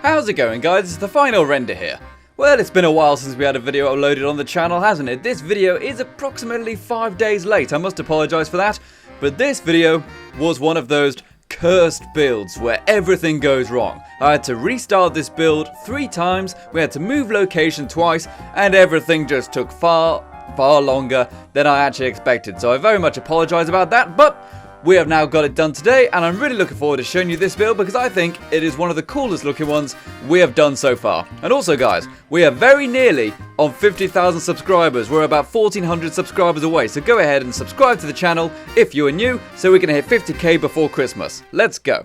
How's it going, guys? It's the final render here. Well, it's been a while since we had a video uploaded on the channel, hasn't it? This video is approximately 5 days late. I must apologise for that. But this video was one of those cursed builds where everything goes wrong. I had to restart this build 3 times, we had to move location twice, and everything just took far longer than I actually expected. So I very much apologise about that, but we have now got it done today, and I'm really looking forward to showing you this build because I think it is one of the coolest looking ones we have done so far. And also, guys, we are very nearly on 50,000 subscribers. We're about 1,400 subscribers away, so go ahead and subscribe to the channel if you are new so we can hit 50k before Christmas. Let's go.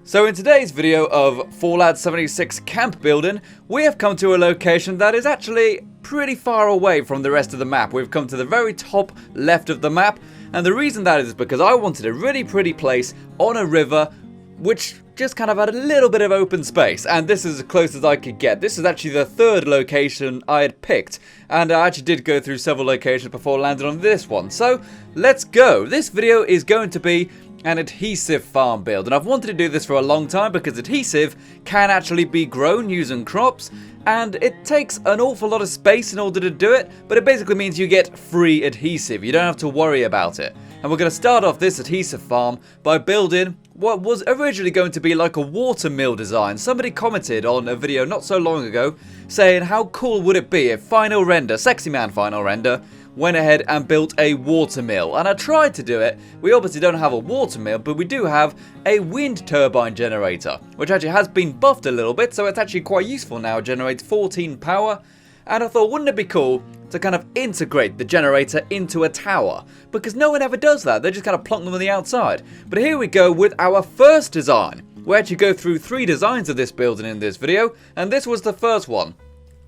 So in today's video of Fallout 76 camp building, we have come to a location that is actually pretty far away from the rest of the map. We've come to the very top left of the map, and the reason that is because I wanted a really pretty place on a river which just kind of had a little bit of open space, and this is as close as I could get. This is actually the 3rd location I had picked, and I actually did go through several locations before I landed on this one. So let's go. This video is going to be an adhesive farm build, and I've wanted to do this for a long time because adhesive can actually be grown using crops, and it takes an awful lot of space in order to do it, but it basically means you get free adhesive. You don't have to worry about it. And we're going to start off this adhesive farm by building what was originally going to be like a water mill design. Somebody commented on a video not so long ago saying how cool would it be if Final Render, Sexy Man Final Render, went ahead and built a water mill, and I tried to do it. We obviously don't have a water mill, but we do have a wind turbine generator, which actually has been buffed a little bit, so it's actually quite useful now. It generates 14 power, and I thought, wouldn't it be cool to kind of integrate the generator into a tower? Because no one ever does that, they just kind of plonk them on the outside. But here we go with our first design. We actually go through 3 designs of this building in this video, and this was the first one.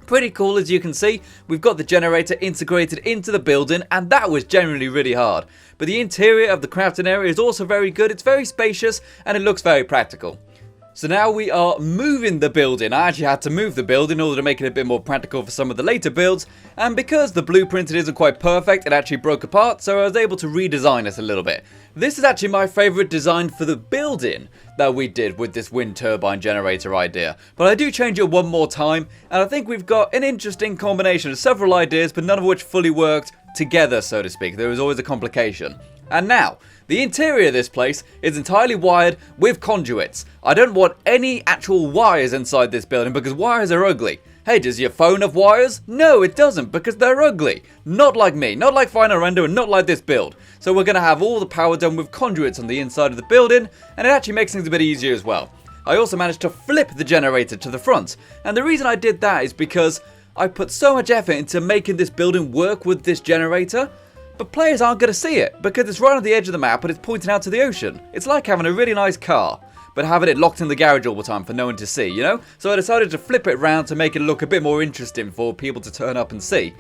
Pretty cool, as you can see. We've got the generator integrated into the building, and that was generally really hard. But the interior of the crafting area is also very good. It's very spacious and it looks very practical. So now we are moving the building. I actually had to move the building in order to make it a bit more practical for some of the later builds, and because the blueprint isn't quite perfect, it actually broke apart, so I was able to redesign it a little bit. This is actually my favourite design for the building that we did with this wind turbine generator idea, but I do change it one more time, and I think we've got an interesting combination of several ideas, but none of which fully worked together, so to speak. There was always a complication. And now, the interior of this place is entirely wired with conduits. I don't want any actual wires inside this building because wires are ugly. Hey, does your phone have wires? No, it doesn't, because they're ugly. Not like me, not like Final Render, and not like this build. So we're going to have all the power done with conduits on the inside of the building, and it actually makes things a bit easier as well. I also managed to flip the generator to the front, and the reason I did that is because I put so much effort into making this building work with this generator, but players aren't going to see it because it's right on the edge of the map and it's pointing out to the ocean. It's like having a really nice car, but having it locked in the garage all the time for no one to see, you know? So I decided to flip it around to make it look a bit more interesting for people to turn up and see.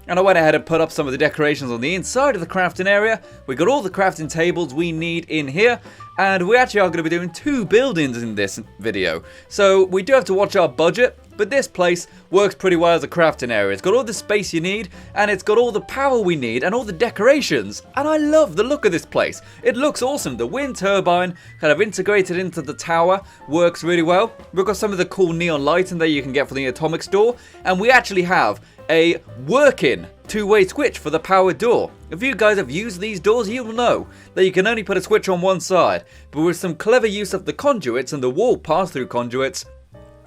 And I went ahead and put up some of the decorations on the inside of the crafting area. We got all the crafting tables we need in here, and we actually are going to be doing 2 buildings in this video. So we do have to watch our budget, but this place works pretty well as a crafting area. It's got all the space you need, and it's got all the power we need, and all the decorations. And I love the look of this place. It looks awesome. The wind turbine kind of integrated into the tower works really well. We've got some of the cool neon lighting that you can get from the atomic store, and we actually have a working 2-way switch for the power door. If you guys have used these doors, you'll know that you can only put a switch on one side, but with some clever use of the conduits and the wall pass-through conduits,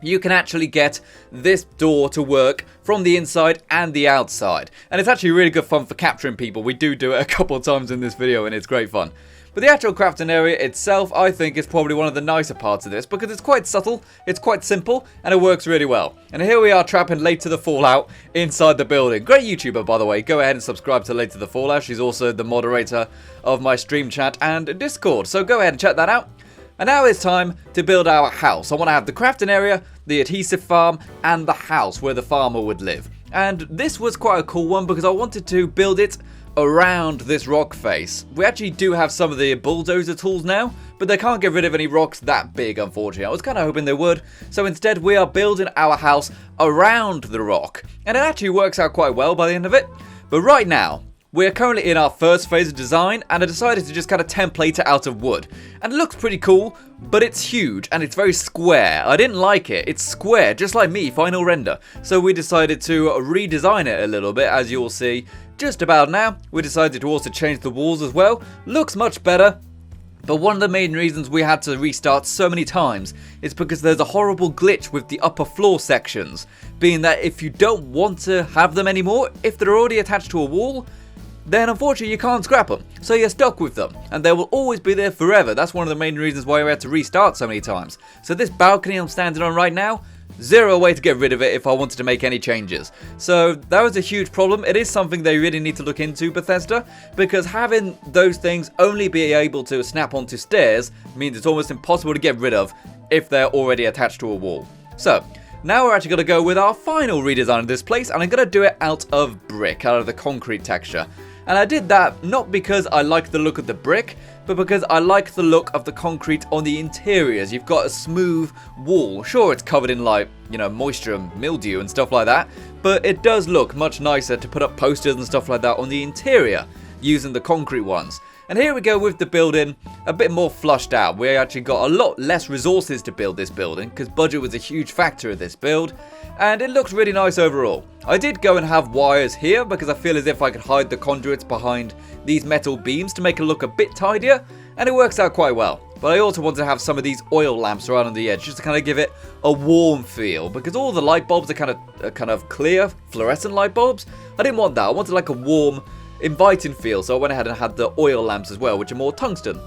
you can actually get this door to work from the inside and the outside. And it's actually really good fun for capturing people. We do it a couple of times in this video and it's great fun. But the actual crafting area itself, I think, is probably one of the nicer parts of this because it's quite subtle, it's quite simple, and it works really well. And here we are trapping Late to the Fallout inside the building. Great YouTuber, by the way. Go ahead and subscribe to Late to the Fallout. She's also the moderator of my stream chat and Discord. So go ahead and check that out. And now it's time to build our house. I want to have the crafting area, the adhesive farm, and the house where the farmer would live. And this was quite a cool one because I wanted to build it around this rock face. We actually do have some of the bulldozer tools now, but they can't get rid of any rocks that big, unfortunately. I was kind of hoping they would. So instead, we are building our house around the rock. And it actually works out quite well by the end of it. But right now, We're currently in our first phase of design, and I decided to just kind of template it out of wood. And it looks pretty cool, but it's huge and it's very square. I didn't like it. It's square, just like me, final render. So we decided to redesign it a little bit, as you'll see just about now. We decided to also change the walls as well. Looks much better. But one of the main reasons we had to restart so many times is because there's a horrible glitch with the upper floor sections. Being that if you don't want to have them anymore, if they're already attached to a wall, then unfortunately you can't scrap them. So you're stuck with them. And they will always be there forever. That's one of the main reasons why we had to restart so many times. So this balcony I'm standing on right now, zero way to get rid of it if I wanted to make any changes. So that was a huge problem. It is something they really need to look into, Bethesda, because having those things only be able to snap onto stairs means it's almost impossible to get rid of if they're already attached to a wall. So now we're actually going to go with our final redesign of this place, and I'm going to do it out of brick, out of the concrete texture. And I did that not because I like the look of the brick, but because I like the look of the concrete on the interiors. You've got a smooth wall. Sure, it's covered in like, moisture and mildew and stuff like that, but it does look much nicer to put up posters and stuff like that on the interior using the concrete ones. And here we go with the building a bit more flushed out. We actually got a lot less resources to build this building because budget was a huge factor of this build, and it looks really nice overall. I did go and have wires here because I feel as if I could hide the conduits behind these metal beams to make it look a bit tidier, and it works out quite well. But I also wanted to have some of these oil lamps right on the edge just to kind of give it a warm feel, because all the light bulbs are kind of clear fluorescent light bulbs. I didn't want that. I wanted like a warm, inviting feel, so I went ahead and had the oil lamps as well, which are more tungsten.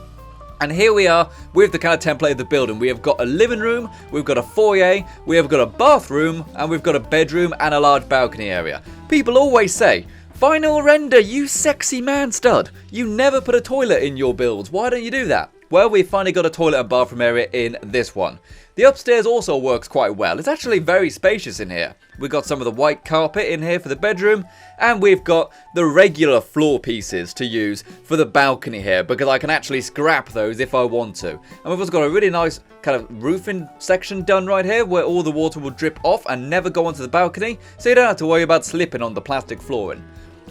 And here we are with the kind of template of the building. We have got a living room, we've got a foyer, we have got a bathroom, and we've got a bedroom and a large balcony area. People always say, "Final render, you sexy man stud. You never put a toilet in your builds. Why don't you do that?" Well, we finally got a toilet and bathroom area in this one. The upstairs also works quite well. It's actually very spacious in here. We've got some of the white carpet in here for the bedroom, and we've got the regular floor pieces to use for the balcony here, because I can actually scrap those if I want to. And we've also got a really nice kind of roofing section done right here where all the water will drip off and never go onto the balcony, so you don't have to worry about slipping on the plastic flooring.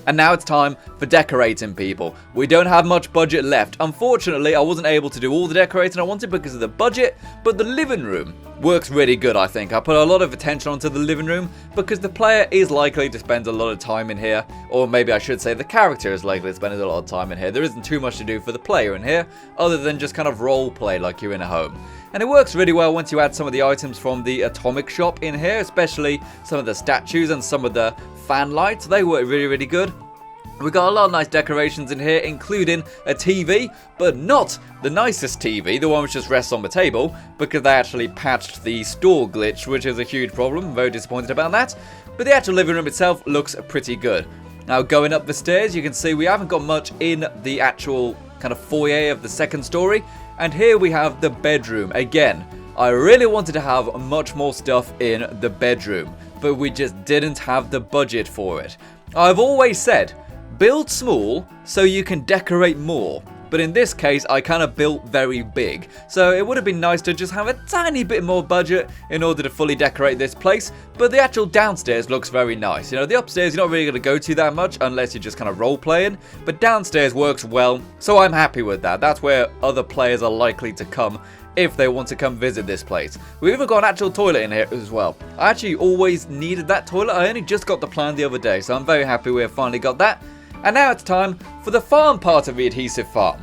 And now it's time for decorating, people. We don't have much budget left. Unfortunately, I wasn't able to do all the decorating I wanted because of the budget, but the living room works really good, I think. I put a lot of attention onto the living room because the player is likely to spend a lot of time in here, or maybe I should say the character is likely to spend a lot of time in here. There isn't too much to do for the player in here, other than just kind of role play like you're in a home. And it works really well once you add some of the items from the atomic shop in here, especially some of the statues and some of the fan lights. They work really, really good. We've got a lot of nice decorations in here, including a TV, but not the nicest TV, the one which just rests on the table, because they actually patched the store glitch, which is a huge problem. I'm very disappointed about that. But the actual living room itself looks pretty good. Now, going up the stairs, you can see we haven't got much in the actual kind of foyer of the second story. And here we have the bedroom. Again, I really wanted to have much more stuff in the bedroom, but we just didn't have the budget for it. I've always said, build small so you can decorate more. But in this case, I kind of built very big. So it would have been nice to just have a tiny bit more budget in order to fully decorate this place. But the actual downstairs looks very nice. The upstairs you're not really going to go to that much unless you're just kind of role playing. But downstairs works well, so I'm happy with that. That's where other players are likely to come if they want to come visit this place. We've even got an actual toilet in here as well. I actually always needed that toilet. I only just got the plan the other day, so I'm very happy we have finally got that. And now it's time for the farm part of the Adhesive Farm.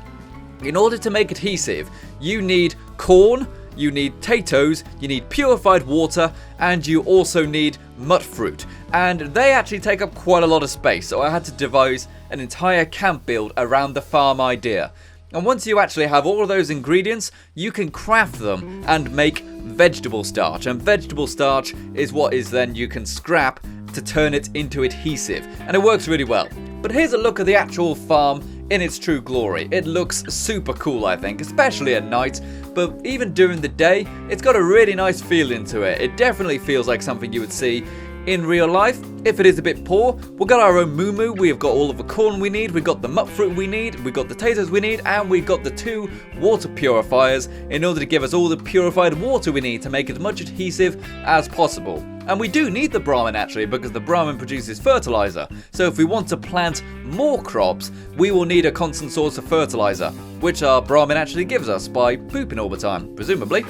In order to make adhesive, you need corn, you need potatoes, you need purified water, and you also need mut fruit. And they actually take up quite a lot of space, so I had to devise an entire camp build around the farm idea. And once you actually have all of those ingredients, you can craft them and make vegetable starch. And vegetable starch is what is then you can scrap to turn it into adhesive. And it works really well. But here's a look at the actual farm in its true glory. It looks super cool, I think, especially at night, but even during the day, it's got a really nice feeling to it. It definitely feels like something you would see in real life. If it is a bit poor, we've got our own moo-moo, we've got all of the corn we need, we've got the mut fruit we need, we've got the potatoes we need, and we've got the 2 water purifiers in order to give us all the purified water we need to make as much adhesive as possible. And we do need the Brahmin actually, because the Brahmin produces fertilizer. So if we want to plant more crops, we will need a constant source of fertilizer, which our Brahmin actually gives us by pooping all the time, presumably.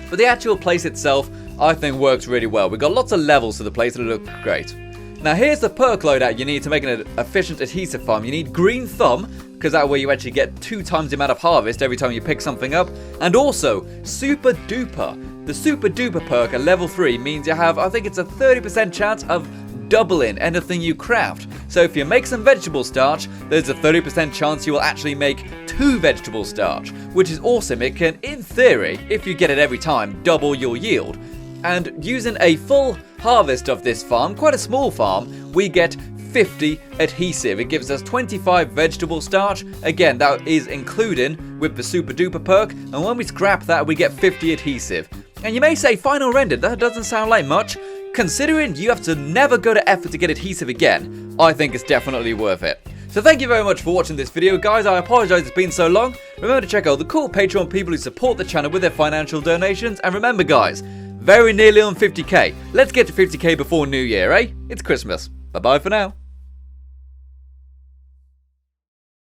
But the actual place itself, I think, works really well. We've got lots of levels to the place that look great. Now here's the perk loadout you need to make an efficient adhesive farm. You need green thumb, because that way you actually get 2 times the amount of harvest every time you pick something up. And also, super duper. The super duper perk at level 3 means you have, I think it's a 30% chance of doubling anything you craft. So if you make some vegetable starch, there's a 30% chance you will actually make 2 vegetable starch, which is awesome. It can, in theory, if you get it every time, double your yield. And using a full harvest of this farm, quite a small farm, we get 50 adhesive. It gives us 25 vegetable starch. Again, that is including with the super duper perk. And when we scrap that, we get 50 adhesive. And you may say, final rendered, that doesn't sound like much. Considering you have to never go to effort to get adhesive again, I think it's definitely worth it. So thank you very much for watching this video, guys. I apologise it's been so long. Remember to check out the cool Patreon people who support the channel with their financial donations. And remember, guys, very nearly on 50k. Let's get to 50k before New Year, eh? It's Christmas. Bye-bye for now.